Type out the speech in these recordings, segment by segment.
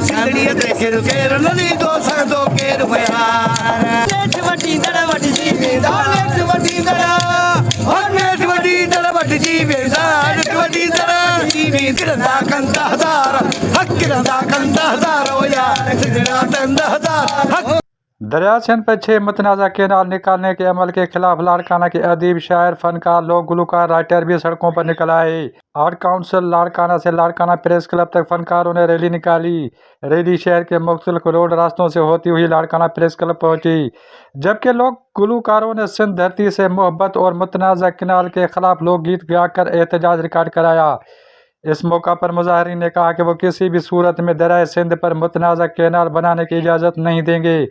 सिंदड़िया ते सिर केर नदी दो संदो केर मयार नेठ वटी दड़ वट जी वेदार नेठ वटी दड़ और नेठ वटी दड़ वट जी वेदार नेठ वटी दड़ जी वेदा कंदा हज़ार हक रंदा कंदा हज़ार ओ यार सिंदड़ा कंदा हज़ार हक। दरिया सिंध पर 6 मुतनाज़ा केनाल निकालने के अमल के खिलाफ लाड़काना के अदीब, शायर, फनकार, लोक गुलकार, राइटर भी सड़कों पर निकल आए। आर्ट काउंसिल लाड़काना से लाड़काना प्रेस क्लब तक फनकारों ने रैली निकाली। रैली शहर के मुख्तलिफ रोड रास्तों से होती हुई लाड़काना प्रेस क्लब पहुंची, जबकि लोक गुलकारों ने सिंध धरती से मोहब्बत और मुतनाज़ा केनाल के खिलाफ लोकगीत गाकर एहतजाज रिकॉर्ड कराया। इस मौका पर मुजाहिरीन ने कहा कि वो किसी भी सूरत में दरिया सिंध पर मुतनाज़ा केनाल बनाने की इजाज़त नहीं देंगे।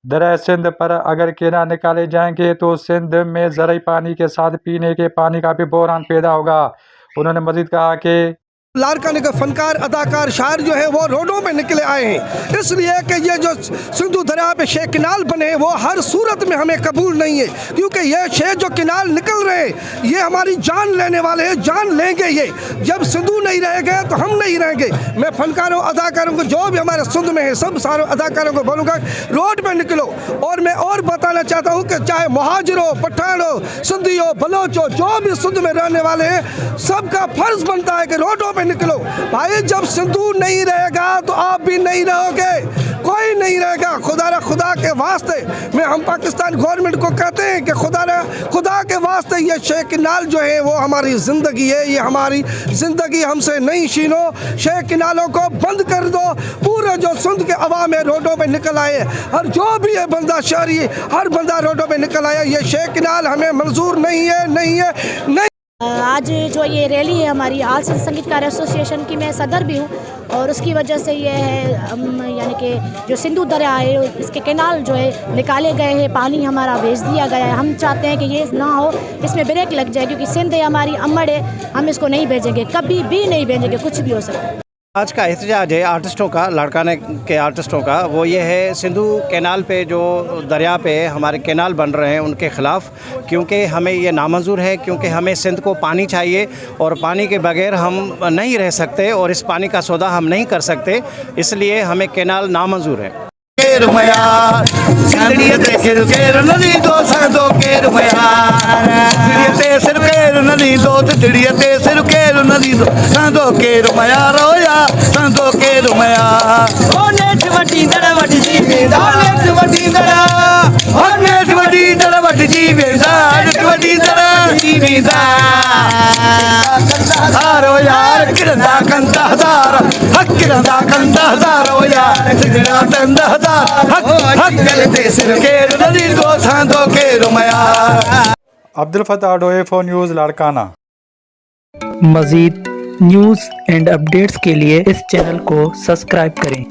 दरिया सिंध पर अगर केनाल निकाले जाएंगे तो सिंध में ज़रूरी पानी के साथ पीने के पानी का भी बहरान पैदा होगा। उन्होंने मजीद कहा कि लाड़काने के फनकार, अदाकार, शायर जो है वो रोडों में निकले आए हैं, इसलिए कि ये जो सिंधु दरिया पे 6 किनाल बने हैं वो हर सूरत में हमें कबूल नहीं है, क्योंकि ये 6 जो किनाल निकल रहे हैं ये हमारी जान लेने वाले हैं, जान लेंगे ये। जब सिंधु नहीं रहेंगे तो हम नहीं रहेंगे। मैं फनकारों, अदाकारों को, जो भी हमारे सिंध में है, सब सारे अदाकारों को बोलूँगा रोड पर निकलो। और मैं और बताना चाहता हूँ कि चाहे मुहाजिर हो, पठान हो, सिंधी हो, बलोच हो, जो भी सिंध में रहने वाले हैं सबका फर्ज बनता है कि रोडों निकलो। भाई जब सिंधु नहीं रहेगा तो आप भी नहीं रहोगे, कोई नहीं रहेगा। खुदा के वास्ते मैं हम पाकिस्तान गवर्नमेंट को कहते हैं कि खुदा के वास्ते ये 6 किनाल जो है वो हमारी ज़िंदगी है, ये हमारी ज़िंदगी, हमसे नहीं छीनो। 6 किनालों को बंद कर दो। पूरे जो सिंध के अवाम है रोडों पे निकल आए, और जो भी है बंदा शहरी, हर बंदा रोडों पे निकल आया। ये 6 किनाल हमें मंजूर नहीं है, नहीं है, नहीं। आज जो ये रैली है हमारी आल सिंध संगीतकार एसोसिएशन की, मैं सदर भी हूँ, और उसकी वजह से ये है यानी कि जो सिंधु दरिया है इसके केनाल जो है निकाले गए हैं, पानी हमारा भेज दिया गया है। हम चाहते हैं कि ये ना हो, इसमें ब्रेक लग जाए, क्योंकि सिंध है हमारी अमड़ है, हम इसको नहीं भेजेंगे, कभी भी नहीं भेजेंगे, कुछ भी हो सकता है। आज का एहतजाज है आर्टिस्टों का, लाड़काने के आर्टिस्टों का, वो ये है सिंधु कैनाल पे जो दरिया पे हमारे कैनाल बन रहे हैं उनके ख़िलाफ़, क्योंकि हमें ये नामंजूर है, क्योंकि हमें सिंध को पानी चाहिए और पानी के बगैर हम नहीं रह सकते और इस पानी का सौदा हम नहीं कर सकते, इसलिए हमें कैनाल नामंजूर है। केर मयार सिंदड़िया ते सिर केर नदी दो संदो केर मयार सिंदड़िया ते सिर केर नदी दो सिंदड़िया ते सिर केर नदी दो संदो केर मयार ओ यार संदो केर मयार ओ नेठ वटी दड़ वट जी वेदार नेठ वटी दड़ और नेठ वटी दड़ वट जी वेदार नेठ वटी दड़ जी वेदार हज़ार ओ यार किरंदा कंदा हज़ार हक किरंदा कंदा हज़ार ओ यार सिंदड़ा कंदा हज़ार अब्दुल फताह डोए फॉर न्यूज़ लाड़काना। मज़ीद न्यूज़ एंड अपडेट्स के लिए इस चैनल को सब्सक्राइब करें।